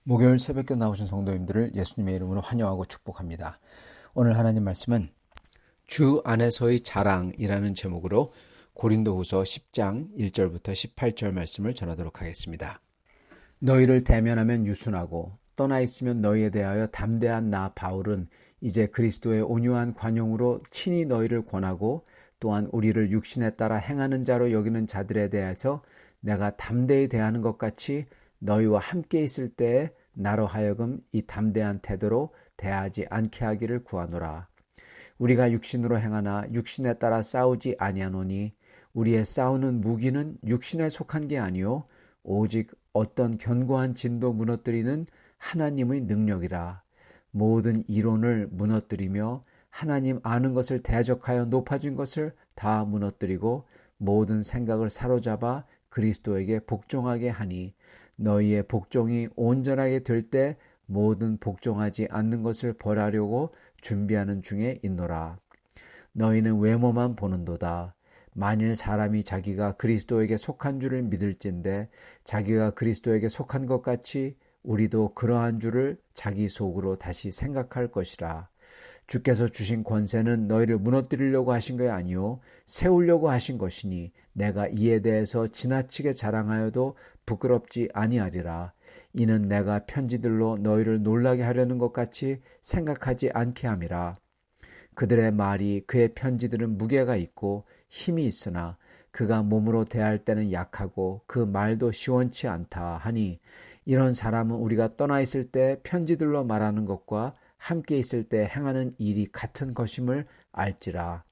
목요일 새벽에 나오신 성도님들을 예수님의 이름으로 환영하고 축복합니다. 오늘 하나님 말씀은 주 안에서의 자랑이라는 제목으로 고린도후서 10장 1절부터 18절 말씀을 전하도록 하겠습니다. 너희를 대면하면 유순하고 떠나 있으면 너희에 대하여 담대한 나 바울은 이제 그리스도의 온유한 관용으로 친히 너희를 권하고 또한 우리를 육신에 따라 행하는 자로 여기는 자들에 대해서 내가 담대히 대하는 것 같이 너희와 함께 있을 때에 나로 하여금 이 담대한 태도로 대하지 않게 하기를 구하노라. 우리가 육신으로 행하나 육신에 따라 싸우지 아니하노니 우리의 싸우는 무기는 육신에 속한 게 아니요 오직 어떤 견고한 진도 무너뜨리는 하나님의 능력이라. 모든 이론을 무너뜨리며 하나님 아는 것을 대적하여 높아진 것을 다 무너뜨리고 모든 생각을 사로잡아 그리스도에게 복종하게 하니 너희의 복종이 온전하게 될 때 모든 복종하지 않는 것을 벌하려고 준비하는 중에 있노라. 너희는 외모만 보는도다. 만일 사람이 자기가 그리스도에게 속한 줄을 믿을진데 자기가 그리스도에게 속한 것 같이 우리도 그러한 줄을 자기 속으로 다시 생각할 것이라. 주께서 주신 권세는 너희를 무너뜨리려고 하신 것이 아니요 세우려고 하신 것이니 내가 이에 대해서 지나치게 자랑하여도 부끄럽지 아니하리라. 이는 내가 편지들로 너희를 놀라게 하려는 것 같이 생각하지 않게 함이라. 그들의 말이 그의 편지들은 무게가 있고 힘이 있으나 그가 몸으로 대할 때는 약하고 그 말도 시원치 않다 하니 이런 사람은 우리가 떠나 있을 때 편지들로 말하는 것과 함께 있을 때 행하는 일이 같은 것임을 알지라.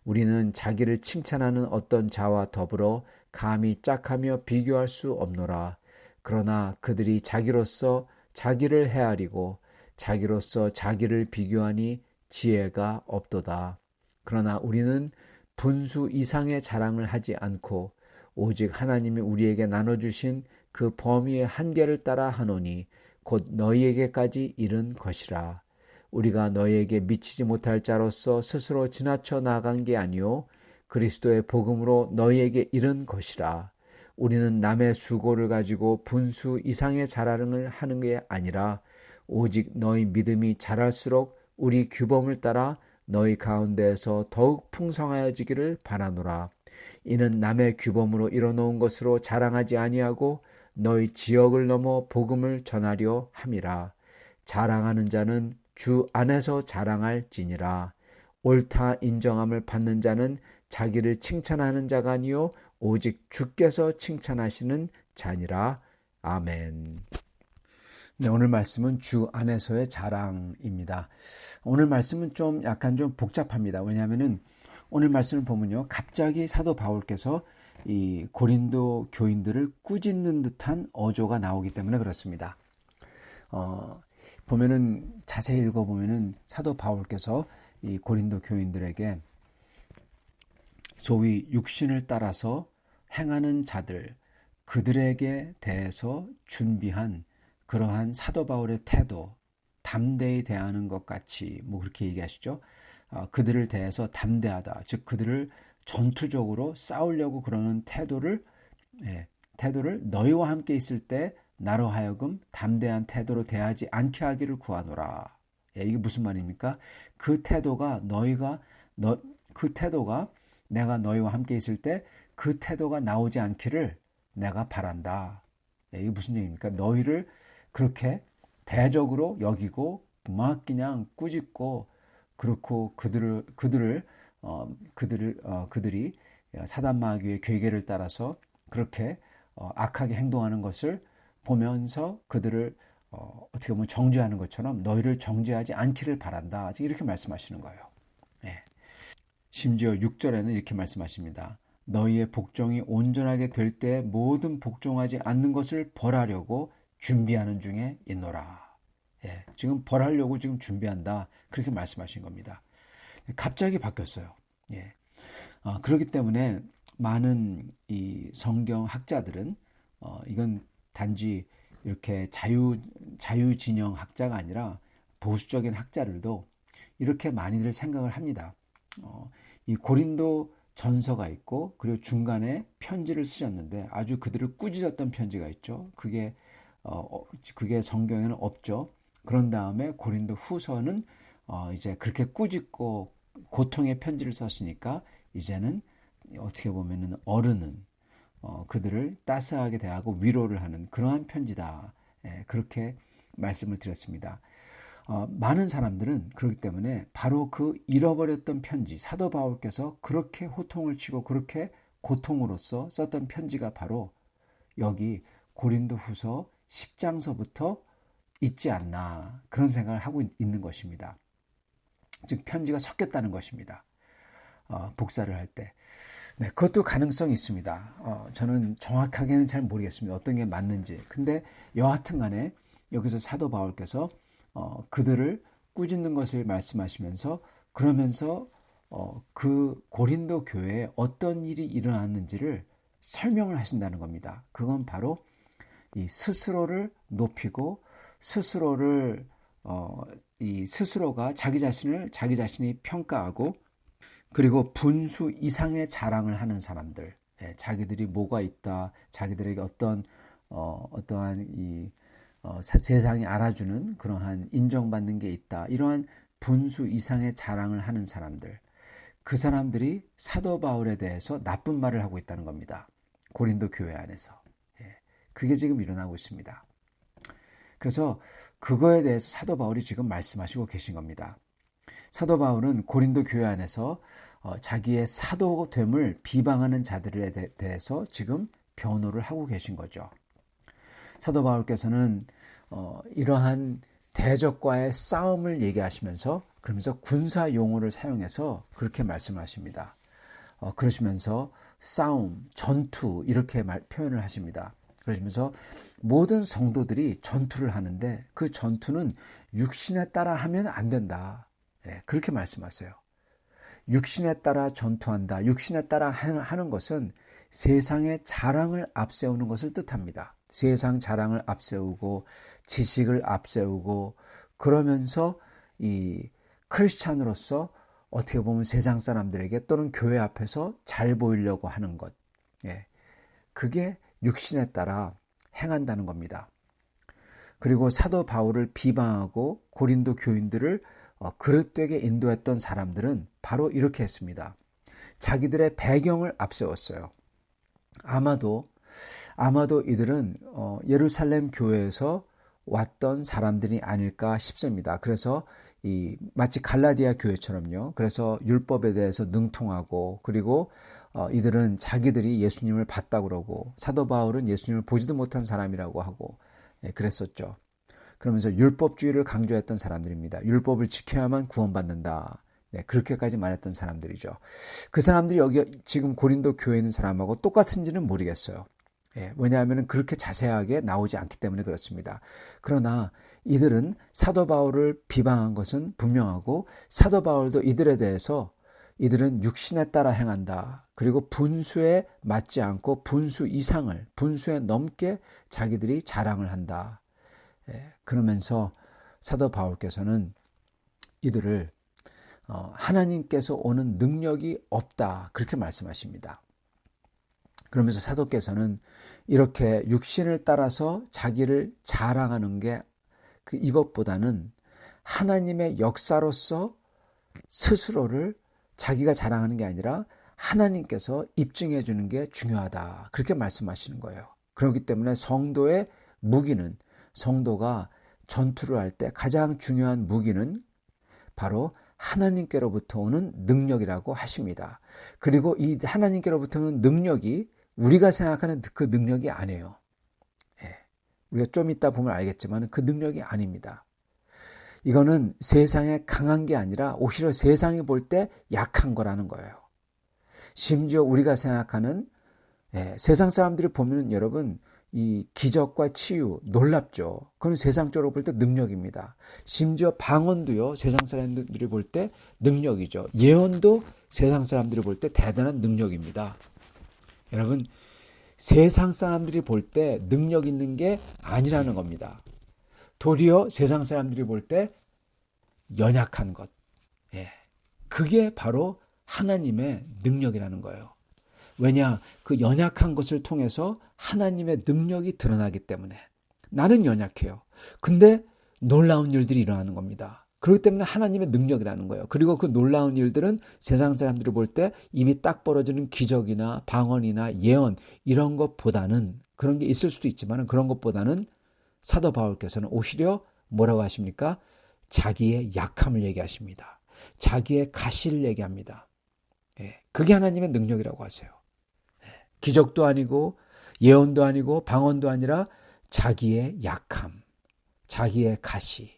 우리는 자기를 칭찬하는 어떤 자와 더불어 감히 짝하며 비교할 수 없노라. 그러나 그들이 자기로서 자기를 헤아리고 자기로서 자기를 비교하니 지혜가 없도다. 그러나 우리는 분수 이상의 자랑을 하지 않고 오직 하나님이 우리에게 나눠주신 그 범위의 한계를 따라 하노니 곧 너희에게까지 이른 것이라. 우리가 너희에게 미치지 못할 자로서 스스로 지나쳐 나간 게 아니요 그리스도의 복음으로 너희에게 이른 것이라. 우리는 남의 수고를 가지고 분수 이상의 자랑을 하는 게 아니라 오직 너희 믿음이 자랄수록 우리 규범을 따라 너희 가운데에서 더욱 풍성하여지기를 바라노라. 이는 남의 규범으로 이뤄놓은 것으로 자랑하지 아니하고 너희 지역을 넘어 복음을 전하려 함이라. 자랑하는 자는 주 안에서 자랑할지니라. 옳다 인정함을 받는 자는 자기를 칭찬하는 자가 아니요 오직 주께서 칭찬하시는 자니라. 아멘. 네, 오늘 말씀은 주 안에서의 자랑입니다. 오늘 말씀은 약간 좀 복잡합니다. 왜냐하면은 오늘 말씀을 보면요, 갑자기 사도 바울께서 이 고린도 교인들을 꾸짖는 듯한 어조가 나오기 때문에 그렇습니다. 보면은 자세히 읽어보면은 사도 바울께서 이 고린도 교인들에게 소위 육신을 따라서 행하는 자들, 그들에게 대해서 준비한 그러한 사도 바울의 태도, 담대히 대하는 것 같이 그렇게 얘기하시죠. 그들을 대해서 담대하다, 즉 그들을 전투적으로 싸우려고 그러는 태도를 너희와 함께 있을 때 나로 하여금 담대한 태도로 대하지 않게 하기를 구하노라. 이게 무슨 말입니까? 그 태도가 내가 너희와 함께 있을 때 그 태도가 나오지 않기를 내가 바란다. 이게 무슨 얘기입니까? 너희를 그렇게 대적으로 여기고 막 그냥 꾸짖고 그렇고 그들이 사단 마귀의 괴계를 따라서 그렇게 악하게 행동하는 것을 보면서 그들을 어떻게 보면 정죄하는 것처럼 너희를 정죄하지 않기를 바란다. 이렇게 말씀하시는 거예요. 네. 심지어 6절에는 이렇게 말씀하십니다. 너희의 복종이 온전하게 될 때 모든 복종하지 않는 것을 벌하려고 준비하는 중에 있노라. 지금 벌하려고 지금 준비한다. 그렇게 말씀하신 겁니다. 갑자기 바뀌었어요. 그렇기 때문에 많은 이 성경 학자들은 이건 단지 이렇게 자유진영 학자가 아니라 보수적인 학자들도 이렇게 많이들 생각을 합니다. 이 고린도 전서가 있고 그리고 중간에 편지를 쓰셨는데 아주 그들을 꾸짖었던 편지가 있죠. 그게 그게 성경에는 없죠. 그런 다음에 고린도 후서는 이제 그렇게 꾸짖고 고통의 편지를 썼으니까 이제는 어떻게 보면은 어른은 그들을 따스하게 대하고 위로를 하는 그러한 편지다. 그렇게 말씀을 드렸습니다. 많은 사람들은 그렇기 때문에 바로 그 잃어버렸던 편지, 사도 바울께서 그렇게 호통을 치고 그렇게 고통으로써 썼던 편지가 바로 여기 고린도 후서 10장서부터 있지 않나 그런 생각을 하고 있는 것입니다. 즉 편지가 섞였다는 것입니다. 복사를 할 때. 네, 그것도 가능성이 있습니다. 저는 정확하게는 잘 모르겠습니다. 어떤 게 맞는지. 근데 여하튼 간에 여기서 사도 바울께서 그들을 꾸짖는 것을 말씀하시면서 그러면서 그 고린도 교회에 어떤 일이 일어났는지를 설명을 하신다는 겁니다. 그건 바로 이 스스로를 높이고 스스로를 이 스스로가 자기 자신이 평가하고 그리고 분수 이상의 자랑을 하는 사람들, 자기들이 뭐가 있다, 자기들에게 어떠한 세상이 알아주는 그러한 인정받는 게 있다, 이러한 분수 이상의 자랑을 하는 사람들, 그 사람들이 사도 바울에 대해서 나쁜 말을 하고 있다는 겁니다. 고린도 교회 안에서. 그게 지금 일어나고 있습니다. 그래서 그거에 대해서 사도 바울이 지금 말씀하시고 계신 겁니다. 사도 바울은 고린도 교회 안에서 자기의 사도됨을 비방하는 자들에 대해서 지금 변호를 하고 계신 거죠. 사도 바울께서는 이러한 대적과의 싸움을 얘기하시면서 그러면서 군사 용어를 사용해서 그렇게 말씀하십니다. 그러시면서 싸움, 전투 이렇게 표현을 하십니다. 그러시면서 모든 성도들이 전투를 하는데 그 전투는 육신에 따라 하면 안 된다. 그렇게 말씀하세요. 육신에 따라 전투한다. 육신에 따라 하는 것은 세상의 자랑을 앞세우는 것을 뜻합니다. 세상 자랑을 앞세우고 지식을 앞세우고 그러면서 이 크리스찬으로서 어떻게 보면 세상 사람들에게 또는 교회 앞에서 잘 보이려고 하는 것. 그게 육신에 따라 행한다는 겁니다. 그리고 사도 바울을 비방하고 고린도 교인들을 그릇되게 인도했던 사람들은 바로 이렇게 했습니다. 자기들의 배경을 앞세웠어요. 아마도 이들은 예루살렘 교회에서 왔던 사람들이 아닐까 싶습니다. 그래서 마치 갈라디아 교회처럼요. 그래서 율법에 대해서 능통하고 그리고 이들은 자기들이 예수님을 봤다고 그러고 사도 바울은 예수님을 보지도 못한 사람이라고 하고 그랬었죠. 그러면서 율법주의를 강조했던 사람들입니다. 율법을 지켜야만 구원받는다. 그렇게까지 말했던 사람들이죠. 그 사람들이 여기 지금 고린도 교회에 있는 사람하고 똑같은지는 모르겠어요. 왜냐하면 그렇게 자세하게 나오지 않기 때문에 그렇습니다. 그러나 이들은 사도 바울을 비방한 것은 분명하고 사도 바울도 이들에 대해서 이들은 육신에 따라 행한다. 그리고 분수에 맞지 않고 분수 이상을, 분수에 넘게 자기들이 자랑을 한다. 그러면서 사도 바울께서는 이들을 하나님께서 오는 능력이 없다. 그렇게 말씀하십니다. 그러면서 사도께서는 이렇게 육신을 따라서 자기를 자랑하는 게 이것보다는 하나님의 역사로서 스스로를 자기가 자랑하는 게 아니라 하나님께서 입증해 주는 게 중요하다. 그렇게 말씀하시는 거예요. 그렇기 때문에 성도의 무기는 성도가 전투를 할 때 가장 중요한 무기는 바로 하나님께로부터 오는 능력이라고 하십니다. 그리고 이 하나님께로부터 오는 능력이 우리가 생각하는 그 능력이 아니에요. 우리가 좀 이따 보면 알겠지만 그 능력이 아닙니다. 이거는 세상에 강한 게 아니라 오히려 세상이 볼 때 약한 거라는 거예요. 심지어 우리가 생각하는 세상 사람들이 보면 여러분 이 기적과 치유 놀랍죠. 그건 세상적으로 볼 때 능력입니다. 심지어 방언도요. 세상 사람들이 볼 때 능력이죠. 예언도 세상 사람들이 볼 때 대단한 능력입니다. 여러분 세상 사람들이 볼 때 능력 있는 게 아니라는 겁니다. 도리어 세상 사람들이 볼 때 연약한 것. 그게 바로 하나님의 능력이라는 거예요. 왜냐? 그 연약한 것을 통해서 하나님의 능력이 드러나기 때문에 나는 연약해요. 근데 놀라운 일들이 일어나는 겁니다. 그렇기 때문에 하나님의 능력이라는 거예요. 그리고 그 놀라운 일들은 세상 사람들이 볼 때 입이 딱 벌어지는 기적이나 방언이나 예언 이런 것보다는, 그런 게 있을 수도 있지만 그런 것보다는 사도 바울께서는 오히려 뭐라고 하십니까? 자기의 약함을 얘기하십니다. 자기의 가시를 얘기합니다. 그게 하나님의 능력이라고 하세요. 기적도 아니고 예언도 아니고 방언도 아니라 자기의 약함, 자기의 가시,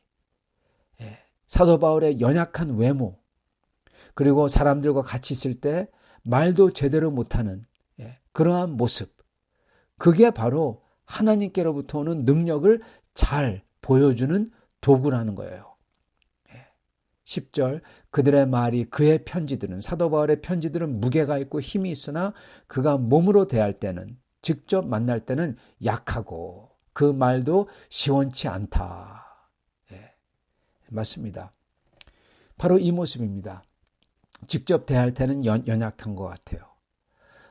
사도 바울의 연약한 외모, 그리고 사람들과 같이 있을 때 말도 제대로 못하는 그러한 모습, 그게 바로 하나님께로부터 오는 능력을 잘 보여주는 도구라는 거예요. 10절, 그들의 말이, 그의 편지들은, 사도 바울의 편지들은 무게가 있고 힘이 있으나 그가 몸으로 대할 때는, 직접 만날 때는 약하고 그 말도 시원치 않다. 맞습니다. 바로 이 모습입니다. 직접 대할 때는 연약한 것 같아요.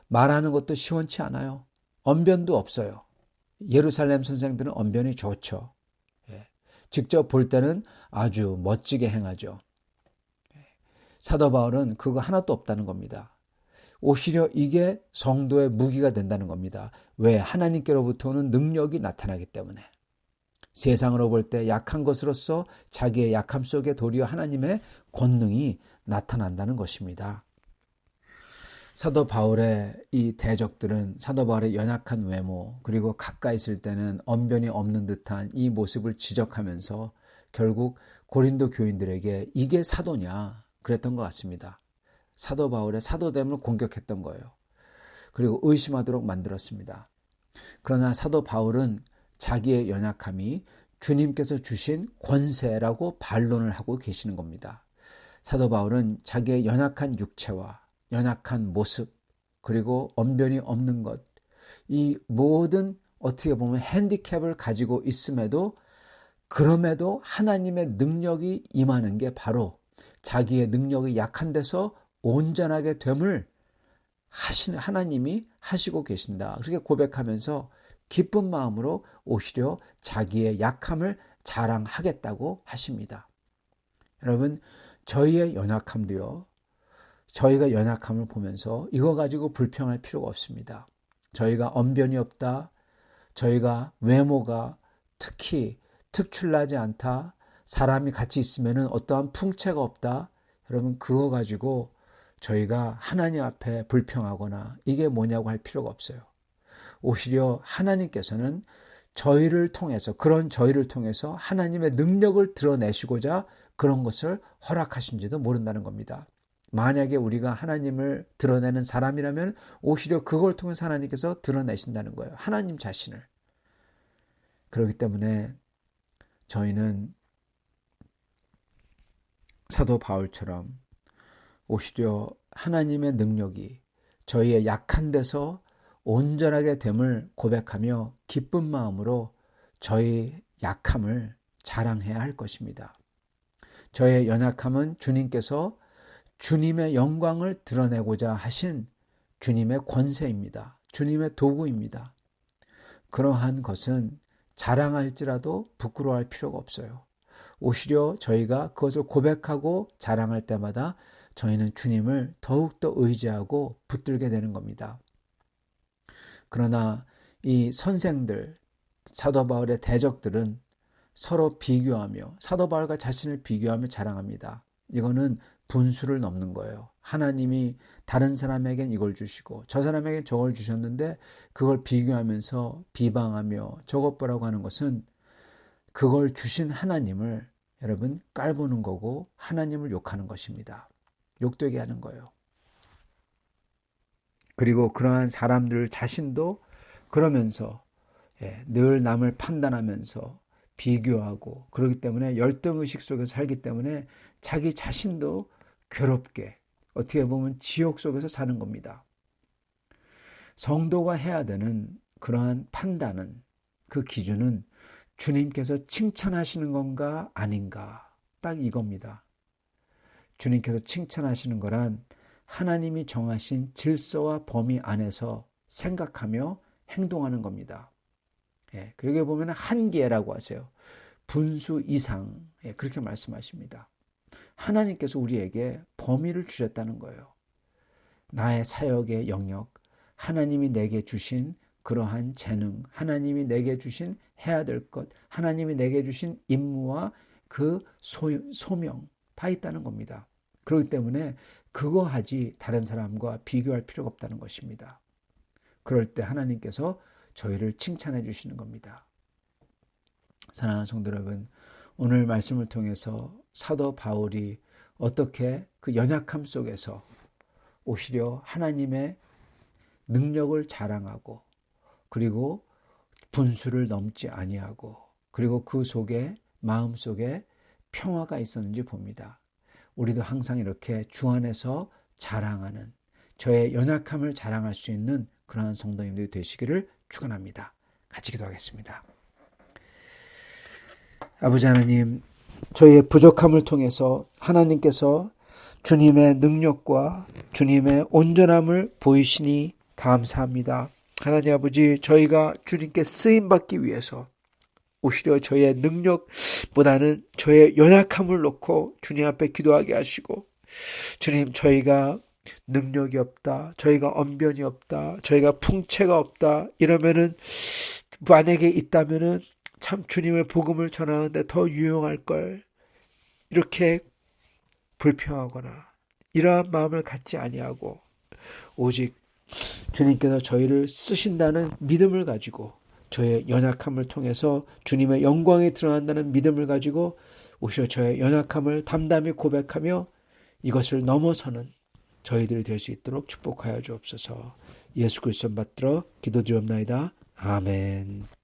말하는 것도 시원치 않아요. 언변도 없어요. 예루살렘 선생들은 언변이 좋죠. 직접 볼 때는 아주 멋지게 행하죠. 사도 바울은 그거 하나도 없다는 겁니다. 오히려 이게 성도의 무기가 된다는 겁니다. 왜? 하나님께로부터 오는 능력이 나타나기 때문에. 세상으로 볼 때 약한 것으로서 자기의 약함 속에 도리어 하나님의 권능이 나타난다는 것입니다. 사도 바울의 이 대적들은 사도 바울의 연약한 외모, 그리고 가까이 있을 때는 언변이 없는 듯한 이 모습을 지적하면서 결국 고린도 교인들에게 이게 사도냐 그랬던 것 같습니다. 사도 바울의 사도됨을 공격했던 거예요. 그리고 의심하도록 만들었습니다. 그러나 사도 바울은 자기의 연약함이 주님께서 주신 권세라고 반론을 하고 계시는 겁니다. 사도 바울은 자기의 연약한 육체와 연약한 모습, 그리고 언변이 없는 것, 이 모든 어떻게 보면 핸디캡을 가지고 있음에도, 그럼에도 하나님의 능력이 임하는 게 바로 자기의 능력이 약한 데서 온전하게 됨을 하나님이 하시고 계신다. 그렇게 고백하면서 기쁜 마음으로 오히려 자기의 약함을 자랑하겠다고 하십니다. 여러분, 저희의 연약함도요, 저희가 연약함을 보면서 이거 가지고 불평할 필요가 없습니다. 저희가 언변이 없다, 저희가 외모가 특히 특출나지 않다, 사람이 같이 있으면 어떠한 풍채가 없다, 여러분 그거 가지고 저희가 하나님 앞에 불평하거나 이게 뭐냐고 할 필요가 없어요. 오히려 하나님께서는 저희를 통해서, 그런 저희를 통해서 하나님의 능력을 드러내시고자 그런 것을 허락하신지도 모른다는 겁니다. 만약에 우리가 하나님을 드러내는 사람이라면 오히려 그걸 통해서 하나님께서 드러내신다는 거예요. 하나님 자신을. 그렇기 때문에 저희는 사도 바울처럼 오히려 하나님의 능력이 저희의 약한 데서 온전하게 됨을 고백하며 기쁜 마음으로 저희 약함을 자랑해야 할 것입니다. 저의 연약함은 주님께서 주님의 영광을 드러내고자 하신 주님의 권세입니다. 주님의 도구입니다. 그러한 것은 자랑할지라도 부끄러워할 필요가 없어요. 오히려 저희가 그것을 고백하고 자랑할 때마다 저희는 주님을 더욱더 의지하고 붙들게 되는 겁니다. 그러나 이 선생들, 사도 바울의 대적들은 서로 비교하며, 사도 바울과 자신을 비교하며 자랑합니다. 이거는 분수를 넘는 거예요. 하나님이 다른 사람에겐 이걸 주시고 저 사람에겐 저걸 주셨는데 그걸 비교하면서 비방하며 저것 보라고 하는 것은 그걸 주신 하나님을 여러분 깔보는 거고 하나님을 욕하는 것입니다. 욕되게 하는 거예요. 그리고 그러한 사람들 자신도 그러면서 늘 남을 판단하면서 비교하고, 그렇기 때문에 열등의식 속에서 살기 때문에 자기 자신도 괴롭게, 어떻게 보면 지옥 속에서 사는 겁니다. 성도가 해야 되는 그러한 판단은, 그 기준은 주님께서 칭찬하시는 건가 아닌가, 딱 이겁니다. 주님께서 칭찬하시는 거란 하나님이 정하신 질서와 범위 안에서 생각하며 행동하는 겁니다. 여기 보면 한계라고 하세요. 분수 이상. 그렇게 말씀하십니다. 하나님께서 우리에게 범위를 주셨다는 거예요. 나의 사역의 영역, 하나님이 내게 주신 그러한 재능, 하나님이 내게 주신 해야 될 것, 하나님이 내게 주신 임무와 그 소명 다 있다는 겁니다. 그렇기 때문에 그거 하지 다른 사람과 비교할 필요가 없다는 것입니다. 그럴 때 하나님께서 저희를 칭찬해 주시는 겁니다. 사랑하는 성도 여러분, 오늘 말씀을 통해서 사도 바울이 어떻게 그 연약함 속에서 오히려 하나님의 능력을 자랑하고 그리고 분수를 넘지 아니하고 그리고 그 속에 마음속에 평화가 있었는지 봅니다. 우리도 항상 이렇게 주 안에서 자랑하는 저의 연약함을 자랑할 수 있는 그러한 성도님들이 되시기를 축원합니다. 같이 기도하겠습니다. 아버지 하나님, 저희의 부족함을 통해서 하나님께서 주님의 능력과 주님의 온전함을 보이시니 감사합니다. 하나님 아버지, 저희가 주님께 쓰임받기 위해서 오히려 저의 능력보다는 저의 연약함을 놓고 주님 앞에 기도하게 하시고, 주님, 저희가 능력이 없다, 저희가 언변이 없다, 저희가 풍채가 없다 이러면은 만약에 있다면은 참 주님의 복음을 전하는데 더 유용할 걸, 이렇게 불평하거나 이러한 마음을 갖지 아니하고 오직 주님께서 저희를 쓰신다는 믿음을 가지고 저의 연약함을 통해서 주님의 영광이 드러난다는 믿음을 가지고 오히려 저의 연약함을 담담히 고백하며 이것을 넘어서는 저희들이 될 수 있도록 축복하여 주옵소서. 예수 그리스도 받들어 기도드리옵나이다. 아멘.